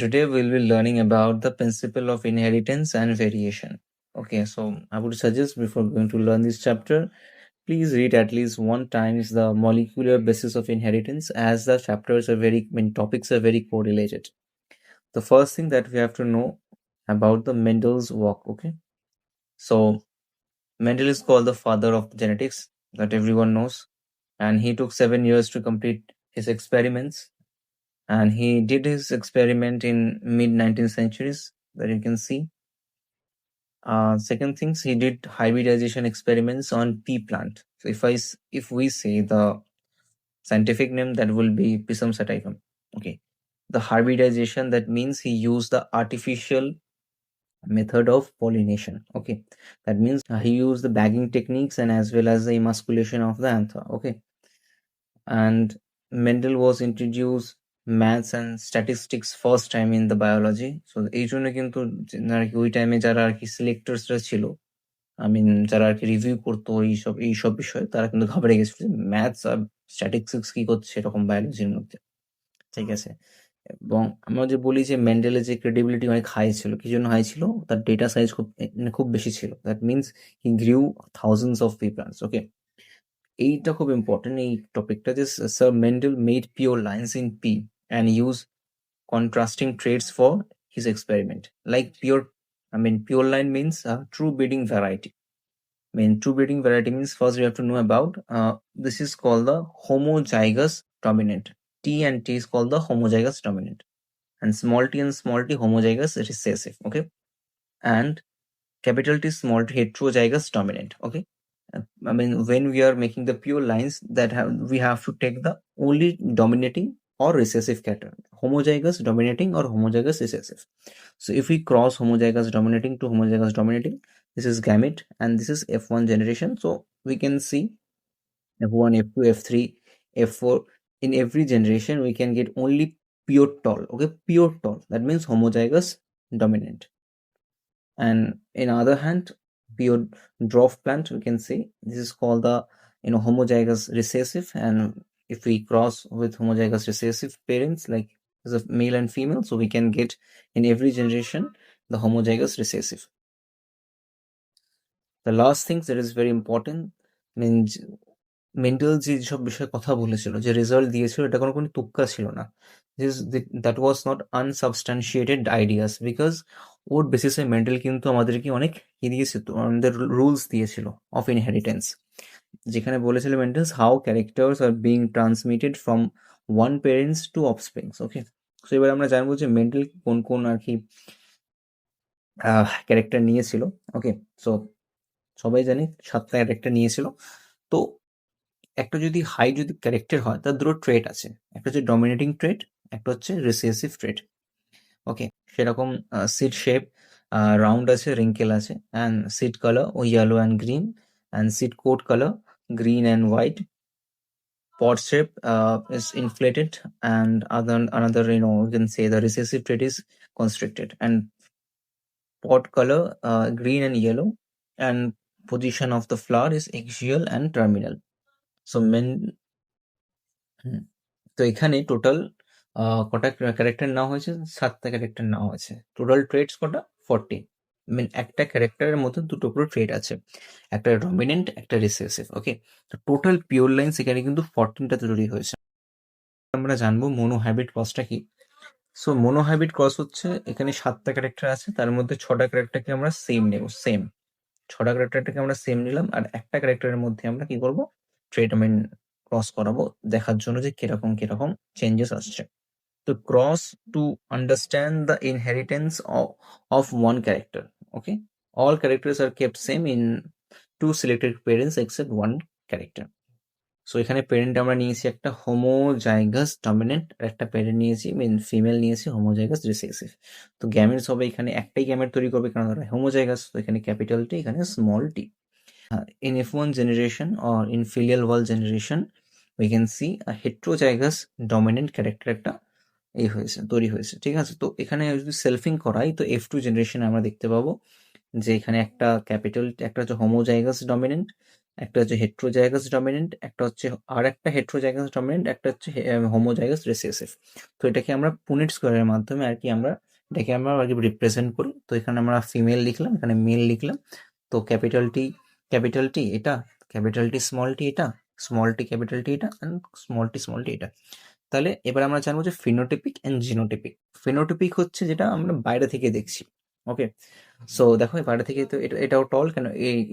Today we'll be learning about the principle of inheritance and variation. Okay, so I would suggest before going to learn this chapter, please read at least one times the molecular basis of inheritance, as the chapters are topics are very correlated. The first thing that we have to know about the Mendel's work. Okay, so Mendel is called the father of genetics, that everyone knows, and he took 7 years to complete his experiments, and he did his experiment in mid 19th centuries, that you can see. Second things, he did hybridization experiments on pea plant. So if we say the scientific name, that will be Pisum sativum. Okay, the hybridization, that means he used the artificial method of pollination. Okay, that means he used the bagging techniques and as well as the emasculation of the anther. Okay, and Mendel was introduced maths and statistics first time in the biology. So এই জন্য কিন্তু আর কি ওই টাইমে যারা আর কি সিলেক্টরসরা ছিল, যারা আর কি রিভিউ করতো এইসব বিষয়ে, তারা কিন্তু ঘাবড়ে গেছিল ম্যাথস আর স্ট্যাটিস্টিক্স কি করছে এরকম বায়োলজির মধ্যে। ঠিক আছে, এবং আমরা যে বলি যে মেন্ডেলের যে ক্রেডিবিলিটি অনেক হাই ছিল, কি জন্য হাই ছিল? তার ডেটা সাইজ খুব বেশি ছিল। That means he grew thousands of papers. Okay, এইটা খুব ইম্পর্টেন্ট এই টপিকটা, যে sir Mendel made pure lines in pea and use contrasting traits for his experiment. Like pure line means true breeding variety. True breeding variety means first we have to know about this is called the homozygous dominant. T and T is called the homozygous dominant, and small t homozygous recessive. Okay, and capital T small t heterozygous dominant. Okay, when we are making the pure lines, we have to take the only dominating or recessive character, homozygous dominating or homozygous recessive. So if we cross homozygous dominating to homozygous dominating, this is gamete and this is F1 generation. So we can see F1, F2, F3, F4. In every generation we can get only pure tall. Okay, pure tall, that means homozygous dominant. And in other hand, pure dwarf plant, we can say this is called the homozygous recessive. And if we cross with homozygous recessive parents, like as a male and female, so we can get in every generation the homozygous recessive. The last thing that is very important, means Mendel যেসব বিষয়ে কথা বলেছিল, যে result দিয়েছিল, এটা কোনো তুক্কা ছিল না। That was not unsubstantiated ideas, because ওর বেসিসে মেন্ডেল কিন্তু আমাদেরকে অনেক দিয়েছিল, আমাদের রুলস দিয়েছিল অফ ইনহেরিটেন্স, যেখানে বলেছিল Mendels how characters are being transmitted from one parents to offsprings. Okay, so এবার আমরা জানবো যে মেন্ডেল কোন কোন আর কি ক্যারেক্টার নিয়েছিল। ওকে, সো সবাই জানি 7টা ক্যারেক্টার নিয়েছিল। তো একটা যদি ক্যারেক্টার হয়, তার দুটো ট্রেট আছে, একটা হচ্ছে ডমিনেটিং ট্রেট, একটা হচ্ছে রিসেসিভ ট্রেট। ওকে, সেরকম সিড শেপ রাউন্ড আছে, রিঙ্কেল আছে, অ্যান্ড সিড কালার ও yellow and green, and seed coat colour green and white. Pod shape is inflated, and another you can say the recessive trait is constricted, and pod color green and yellow, and position of the flower is axial and terminal. So তো এখানে total কটা character নেওয়া হয়েছে? 7টা character নেওয়া হয়েছে। Total traits কটা? 40। একটা ক্যারেক্টারের মধ্যে দুটো করে ট্রেট আছে, একটা ডমিনেন্ট, একটা রিসেসিভ। ওকে, তো টোটাল পিওর লাইন্স এখানে কিন্তু 14টা তৈরি হয়েছে। আমরা জানবো মোনোহাইব্রিড ক্রসটা কি। সো মোনোহাইব্রিড ক্রস হচ্ছে, এখানে 7টা ক্যারেক্টার আছে, তার মধ্যে 6টা ক্যারেক্টারকে আমরা সেম নেব, সেম 6টা ক্যারেক্টারটাকে আমরা সেম নিলাম, আর একটা ক্যারেক্টারের মধ্যে আমরা কি করবো? ট্রেট ক্রস করাবো, দেখার জন্য যে কিরকম কিরকম চেঞ্জেস আসছে। তো cross to understand the inheritance of one character. Okay, all characters are kept same in 2 selected parents except one character. So এখানে প্যারেন্ট আমরা নিয়েছি একটা হোমোজাইগাস ডমিনেন্ট, আর একটা প্যারেন্ট নিয়েছি ফিমেল নিয়েছি হোমোজাইগাস রিসেসিভ। তো গ্যামেটস হবে এখানে একটাই গ্যামেট তৈরি করবে, কারণ ধরো হোমোজাইগাস, তো এখানে ক্যাপিটাল টি, এখানে small tea. In F1 generation or in filial wall generation, we can see a heterozygous dominant character একটা তৈরি হয়েছে। ঠিক আছে, তো এখানে যদি সেলফিং করাই, তো F2 জেনারেশনে আমরা দেখতে পাবো যে এখানে একটা ক্যাপিটাল, একটা হচ্ছে হোমোজাইগাস ডমিনেন্ট, একটা হচ্ছে হেট্রোজাইগাস ডমিনেন্ট, একটা হচ্ছে আর একটা হেট্রোজাইগাস ডমিনেন্ট, একটা হচ্ছে হোমোজাইগাস রিসেসিভ। তো এটাকে আমরা পুনেট স্কোয়ারের মাধ্যমে আর কি আমরা এটাকে আমরা আর কি রিপ্রেজেন্ট করি। তো এখানে আমরা ফিমেল লিখলাম, এখানে মেল লিখলাম। তো ক্যাপিটাল টি এটা, ক্যাপিটাল টি স্মল টি এটা, স্মল টি ক্যাপিটাল টি এটা, অ্যান্ড স্মল টি এটা। তাহলে এবার আমরা জানবো যে ফিনোটিপিক অ্যান্ড জিনোটিপিক। ফিনোটিপিক হচ্ছে যেটা আমরা বাইরে থেকে দেখছি। ওকে, সো দেখো বাইরে থেকে তো এটাও টল কেন,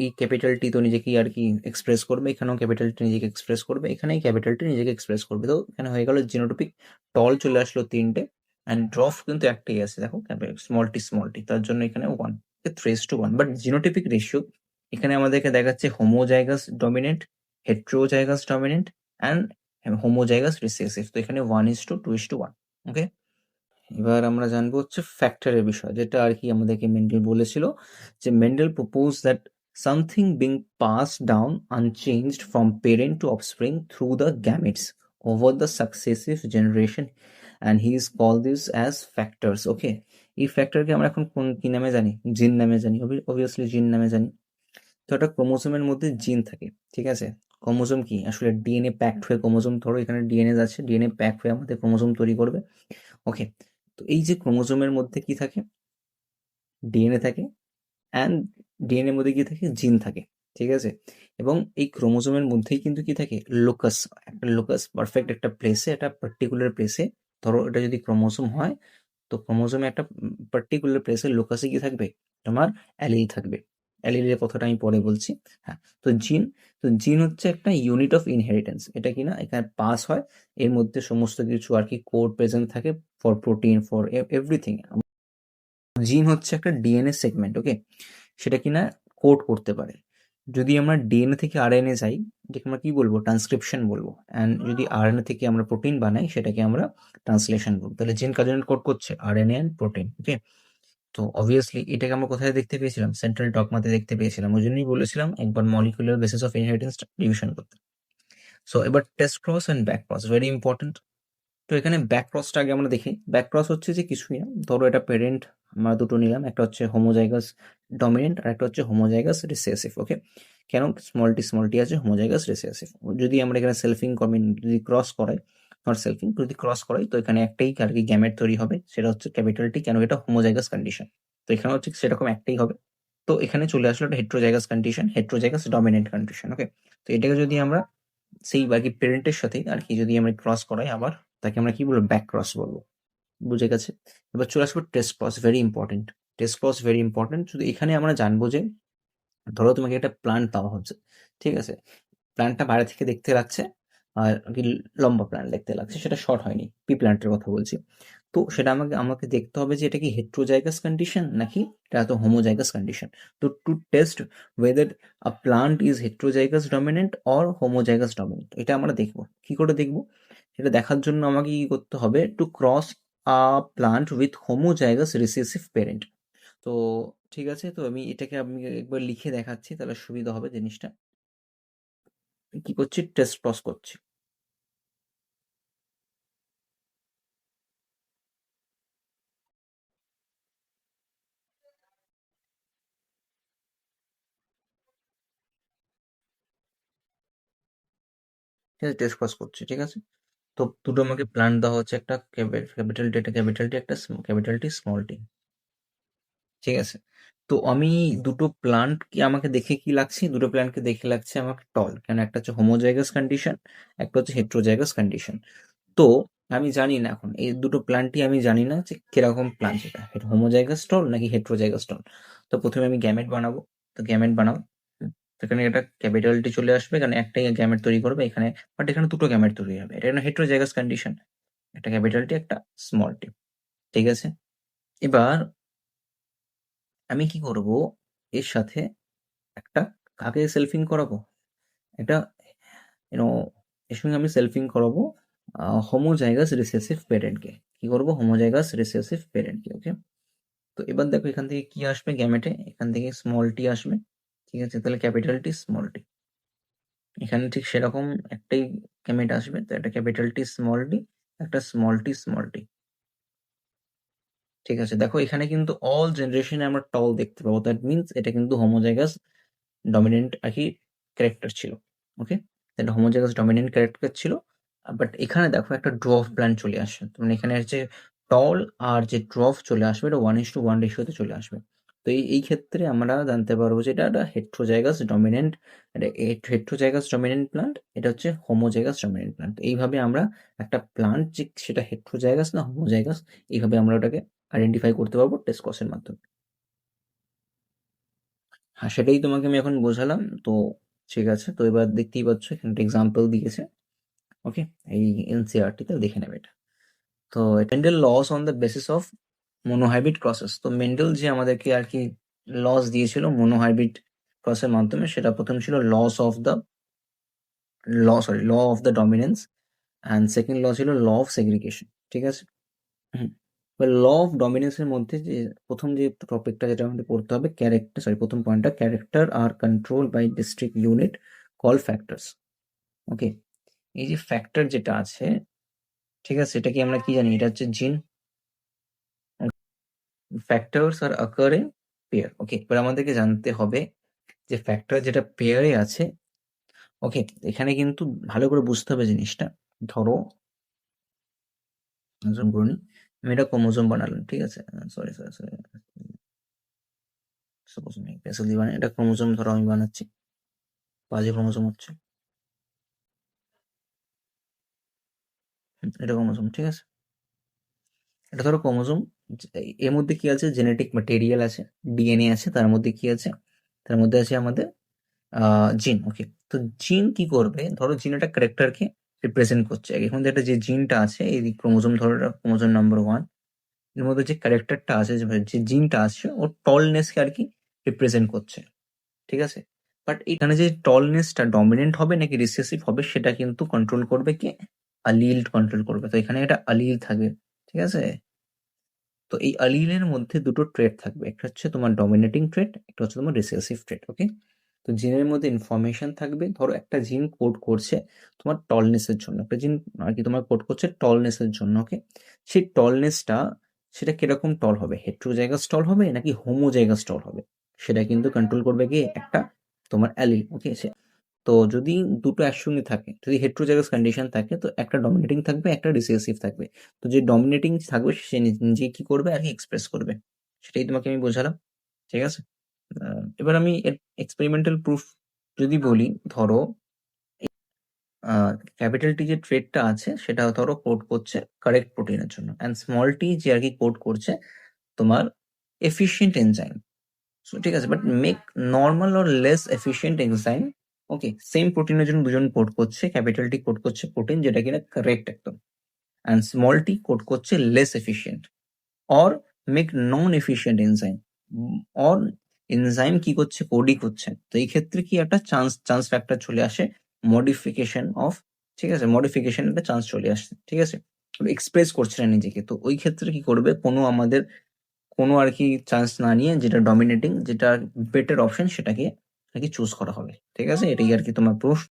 এই ক্যাপিটালটি তো নিজেকেই আর কি এক্সপ্রেস করবে, এখানেও ক্যাপিটালটি নিজেকে এক্সপ্রেস করবে, এখানেই ক্যাপিটালটি নিজেকে এক্সপ্রেস করবে। তো এখানে হয়ে গেল জিনোটিপিক। টল চলে আসলো তিনটে, অ্যান্ড ড্রফ কিন্তু একটাই আছে, দেখো স্মল টি, তার জন্য এখানে 1, 3:1। বাট জিনোটিপিক রেশিও এখানে আমাদেরকে দেখাচ্ছে homozygous dominant, heterozygous dominant and homozygous recessive. তো এখানে 1:2:1। ওকে, এবার আমরা জানবো হচ্ছে ফ্যাক্টরের বিষয়, যেটা আর কি আমাদেরকে মেন্ডেল বলেছিল যে Mendel propose that something being pass down unchanged from parent to offspring through the gametes over the successive generation, and he is call this as factors. Okay, এই ফ্যাক্টরকে আমরা এখন কি নামে জানি? জিন নামে জানি, অবভিয়াসলি জিন নামে জানি। তো একটা ক্রোমোসোমের মধ্যে জিন থাকে, ঠিক আছে। ক্রোমোসোম কি আসলে ডিএনএ প্যাকড হয়ে ক্রোমোসোম, ধরো এখানে ডিএনএ আছে, ডিএনএ প্যাক হয়ে আমাদের ক্রোমোসোম তৈরি করবে। ওকে, তো এই যে ক্রোমোসোমের মধ্যে কি থাকে? ডিএনএ থাকে, অ্যান্ড ডিএনএ মধ্যে কি থাকে? জিন থাকে, ঠিক আছে। এবং এই ক্রোমোসোমের মধ্যেই কিন্তু কি থাকে? লোকাস, একটা লোকাস পারফেক্ট একটা প্লেসে, একটা পার্টিকুলার প্লেসে, ধরো এটা যদি ক্রোমোসোম হয়, তো ক্রোমোসোমে একটা পার্টিকুলার প্লেসে লোকাসে কি থাকবে? তোমার অ্যালিল থাকবে। অ্যালিলের কথাটা আমি পরে বলছি। হ্যাঁ, তো জিন হচ্ছে একটা ইউনিট অফ ইনহেরিটেন্স। এটা কি না, এখানে পাস হয়, এর মধ্যে সমস্ত কিছু আর কি কোড প্রেজেন্ট থাকে ফর প্রোটিন, ফর এভরিথিং। জিন হচ্ছে একটা ডিএনএ সেগমেন্ট, ওকে, সেটা কিনা কোড করতে পারে। যদি আমরা ডিএনএ থেকে আরএনএ যাই, যেটাকে আমরা কি বলবো? ট্রান্সক্রিপশন বলবো। অ্যান্ড যদি আরএনএ থেকে আমরা প্রোটিন বানাই, সেটাকে আমরা ট্রান্সলেশন বলবো। তাহলে জিন কাজে কোড করছে আরএনএ অ্যান্ড প্রোটিন। ওকে, তো অবভিয়াসলি এটাকে আমরা কোথায় দেখতে পেয়েছিলাম? সেন্ট্রাল ডগমাতে দেখতে পেয়েছিলাম। ওই জন্যই বলেছিলাম একবার molecular basis of inheritance division করতে। সো এবার test cross and back cross, very important. তো এখানে ব্যাক ক্রসটা আগে আমরা দেখি। ব্যাক ক্রস হচ্ছে যে কিছুই না, ধরো এটা প্যারেন্ট আমরা দুটো নিলাম, একটা হচ্ছে হোমোজাইগাস ডমিনেন্ট আর একটা হচ্ছে হোমোজাইগাস রিসেসিভ। ওকে, কেন স্মল টি আছে, হোমোজাইগাস রিসেসিভ। যদি আমরা এখানে সেলফিং যদি ক্রস করাই, নট সেলফিং, যদি ক্রস করাই, তো এখানে একটাই আর কি গ্যামেট তৈরি হবে, সেটা হচ্ছে ক্যাপিটাল টি, কেন এটা হোমোজাইগাস কন্ডিশন। তো এখানে হচ্ছে সেরকম একটাই হবে। তো এখানে চলে আসলো একটা heterozygous condition, heterozygous dominant condition. Okay, তো এটাকে যদি আমরা সেই আর কি প্যারেন্টের সাথে আর কি যদি আমরা ক্রস করাই আবার, তাকে আমরা কি বলবো? ব্যাক ক্রস বলবো। বুঝে গেছে? এবার চলে আসবো test cross, very important. Test cross very important. শুধু এখানে আমরা জানবো যে ধরো তোমাকে একটা প্লান্ট দেওয়া হচ্ছে, ঠিক আছে। প্ল্যান্টটা বাইরে থেকে দেখতে লাগছে আর কি লম্বা প্ল্যান্ট দেখতে লাগছে, সেটা শর্ট হয়নি, পি প্ল্যান্টের কথা বলছি। তো সেটা আমাকে আমাকে দেখতে হবে যে এটা কি হেট্রোজাইগাস কন্ডিশন নাকি এটা তো হোমোজাইগাস কন্ডিশন। তো to test whether a plant is heterozygous dominant or homozygous dominant, এটা আমরা দেখবো। কি করে দেখবো? এটা দেখার জন্য আমাকে কি করতে হবে? To cross a plant with homozygous recessive parent. তো ঠিক আছে, তো এটাকে আমি একবার লিখে দেখাচ্ছি, তাহলে সুবিধা হবে জিনিসটা। কি করছি? টেস্ট ক্রস করছি। ঠিক আছে, টেস্ট ক্রস করছি, ঠিক আছে। তো দুটো আমাকে প্ল্যান্ট দেওয়া হচ্ছে, একটা ক্যাপিটাল টি, একটা ক্যাপিটাল টি, একটা ক্যাপিটাল টি স্মল টি, ঠিক আছে। তো আমি দুটো প্ল্যান্ট কি আমাকে দেখে কি লাগছে? দুটো প্ল্যান্টকে দেখে লাগছে আমাকে টল, কেন একটা হচ্ছে হোমোজাইগাস কন্ডিশন, একটা হচ্ছে হেট্রোজাইগাস কন্ডিশন। তো আমি জানি না এখন এই দুটো প্ল্যান্টই আমি জানি না যে কিরকম প্ল্যান্ট, সেটা হোমোজাইগাস টল নাকি হেট্রোজাইগাস টল। তো প্রথমে আমি গ্যামেট বানাবো। তো গ্যামেট বানাও। এখানে একটা ক্যাপিটাল টি চলে আসবে, কারণ একটাই গ্যামেট তৈরি করবে এখানে, বাট এখানে দুটো গ্যামেট তৈরি হবে, এটা হেট্রোজাইগাস কন্ডিশন। একটা ক্যাপিটাল টি, একটা স্মল টি, ঠিক আছে। এবার আমি কি করব? এর সাথে একটা কাকে সেলফিং করাবো? একটা ইউনো এর সঙ্গে আমি সেলফিং করাবো হোমোজাইগাস রিসেসিভ প্যারেন্টকে। কি করব? Homozygous recessive প্যারেন্টকে। ওকে, তো এবার দেখো এখান থেকে কি আসবে গ্যামেটে? এখান থেকে স্মল টি আসবে, ঠিক আছে। তাহলে ক্যাপিটাল টি স্মল টি, এখানে ঠিক সেরকম একটাই গ্যামেট আসবে, তো একটা ক্যাপিটাল টি স্মল টি, একটা স্মল টি স্মল টি, ঠিক আছে। দেখো এখানে কিন্তু অল জেনারেশনে আমরা টল দেখতে পাবো, দ্যাট মিনস এটা কিন্তু হোমোজাইগাস ডমিনেন্ট আর কি ক্যারেক্টার ছিল। ওকে, একটা হোমোজাইগাস ডমিনেন্ট ক্যারেক্টার ছিল। বাট এখানে দেখো একটা ড্রফ প্ল্যান্ট চলে আসে, মানে এখানে যে টল আর যে ড্রফ চলে আসবে এটা 1:1 রেশিওতে চলে আসবে। তো এই ক্ষেত্রে আমরা জানতে পারবো যে এটা একটা হেট্রোজাইগাস ডমিনেন্ট, এটা হেট্রোজাইগাস ডমিনেন্ট প্লান্ট, এটা হচ্ছে হোমোজাইগাস ডমিনেন্ট প্লান্ট। এইভাবে আমরা একটা প্লান্ট যে সেটা হেট্রোজাইগাস না হোমোজাইগাস, এইভাবে আমরা ওটাকে আইডেন্টিফাই করতে পারবো টেস্ট কসের মাধ্যমে। হ্যাঁ, সেটাই তোমাকে আমি এখন বোঝালাম। তো ঠিক আছে, তো এবার দেখতেই পাচ্ছ এখানে একটা এক্সাম্পল দিয়েছে। ওকে, এই এনসিইআরটিতে দেখে নেবে এটা। তো Mendel laws on the basis of monohybrid crosses. তো মেন্ডেল যে আমাদেরকে আর কি লস দিয়েছিল মোনোহাইব্রিড ক্রসের মাধ্যমে, সেটা প্রথম ছিল law of the dominance, and second law ছিল ল অফ সেগ্রিগেশন। ঠিক আছে। ল অফ ডমিনেন্সের মধ্যে যে প্রথম যে টপিকটা যেটা আমাদের পড়তে হবে, প্রথম পয়েন্টটা, character are control by district unit call factors. Okay, এই যে ফ্যাক্টর যেটা আছে, ঠিক আছে, এটা কি আমরা কি জানি, এটা হচ্ছে gene. Factors are occur in pair. Okay, এবার আমাদেরকে জানতে হবে যে ফ্যাক্টর যেটা পেয়ারে আছে। ওকে, এখানে কিন্তু ভালো করে বুঝতে হবে জিনিসটা। ধরো করুন, আমি এটা ক্রোমোজোম বানালাম, ঠিক আছে, সরি সরি সরি, সাপোজ আমি পেন্সিল দিয়ে বানাই, এটা ক্রোমোজোম ধরো আমি বানাচ্ছি, বাজে ক্রোমোজোম হচ্ছে, এটা ক্রোমোজোম, ঠিক আছে। এটা ধরো ক্রোমোজোম, এর মধ্যে কি আছে, জেনেটিক ম্যাটেরিয়াল আছে, ডিএনএ আছে, তার মধ্যে কি আছে, তার মধ্যে আছে আমাদের জিন। ওকে, তো জিন কি করবে, ধরো জিন একটা ক্যারেক্টারকে রিপ্রেজেন্ট করছে। এখন যে একটা যে জিনটা আছে এই ক্রোমোজোম, ধরো এটা ক্রোমোজোম নাম্বার 1, এর মধ্যে যে ক্যারেক্টারটা আছে, যে জিনটা আছে, ওর টলনেসকে আর কি রিপ্রেজেন্ট করছে। ঠিক আছে, বাট এখানে যে টলনেসটা ডমিনেন্ট হবে নাকি রিসেসিভ হবে সেটা কিন্তু কন্ট্রোল করবে কে, অ্যালিল কন্ট্রোল করবে। তো এখানে একটা অ্যালিল থাকবে, ঠিক আছে। তো এই অ্যালিলের মধ্যে দুটো ট্রেট থাকবে, একটা হচ্ছে তোমার ডমিনেটিং ট্রেট, একটা হচ্ছে তোমার রিসেসিভ ট্রেট। ওকে, তো জিনের মধ্যে ইনফরমেশন থাকবে। ধরো একটা জিন কোড করছে তোমার টলনেসের জন্য, একটা জিন আর কি তোমার কোড করছে টলনেসের জন্য। ওকে, সেই টলনেসটা সেটা কিরকম টল হবে, হেট্রোজাইগাস টল হবে নাকি হোমোজাইগাস টল হবে, সেটা কিন্তু কন্ট্রোল করবে কি একটা তোমার অ্যালিল। ওকে, তো যদি দুটো একসঙ্গে থাকে, যদি হেট্রোজাইগাস কন্ডিশন থাকে, তো একটা ডমিনেটিং থাকবে, একটা রিসেসিভ থাকবে। তো যে ডমিনেটিং থাকবে সে নিজে কি করবে আর কি এক্সপ্রেস করবে, সেটাই তোমাকে আমি বোঝালাম। ঠিক আছে, এবার আমি এক্সপেরিমেন্টাল প্রুফ যদি বলি, ধরো ক্যাপিটাল টি যে ট্রেডটা আছে সেটা ধরো কোড করছে কারেক্ট প্রোটিনের জন্য, অ্যান্ড স্মল টি যে আর কি কোড করছে তোমার এফিশিয়েন্ট এনজাইম। সো ঠিক আছে, but make normal or less efficient enzyme. Okay, same প্রোটিনের জন্য দুজন কোড করছে, ক্যাপিটাল টি কোড করছে প্রোটিন যেটা কিনা কারেক্ট একদম, অ্যান্ড স্মল টি কোড করছে less efficient or make non efficient enzyme, or enzyme কি করছে, কোডই করছে। তো এই ক্ষেত্রে কি একটা চান্স ফ্যাক্টর চলে আসে, মডিফিকেশন অফ, ঠিক আছে, মডিফিকেশন একটা চান্স চলে আসছে। ঠিক আছে, এক্সপ্রেস করছে না নিজেকে। তো ওই ক্ষেত্রে কি করবে, কোনো আর কি চান্স না নিয়ে যেটা ডমিনেটিং, যেটা বেটার অপশন সেটাকে আর কি চুজ করা হবে। ঠিক আছে, এটাই আর কি তোমার প্রুফ।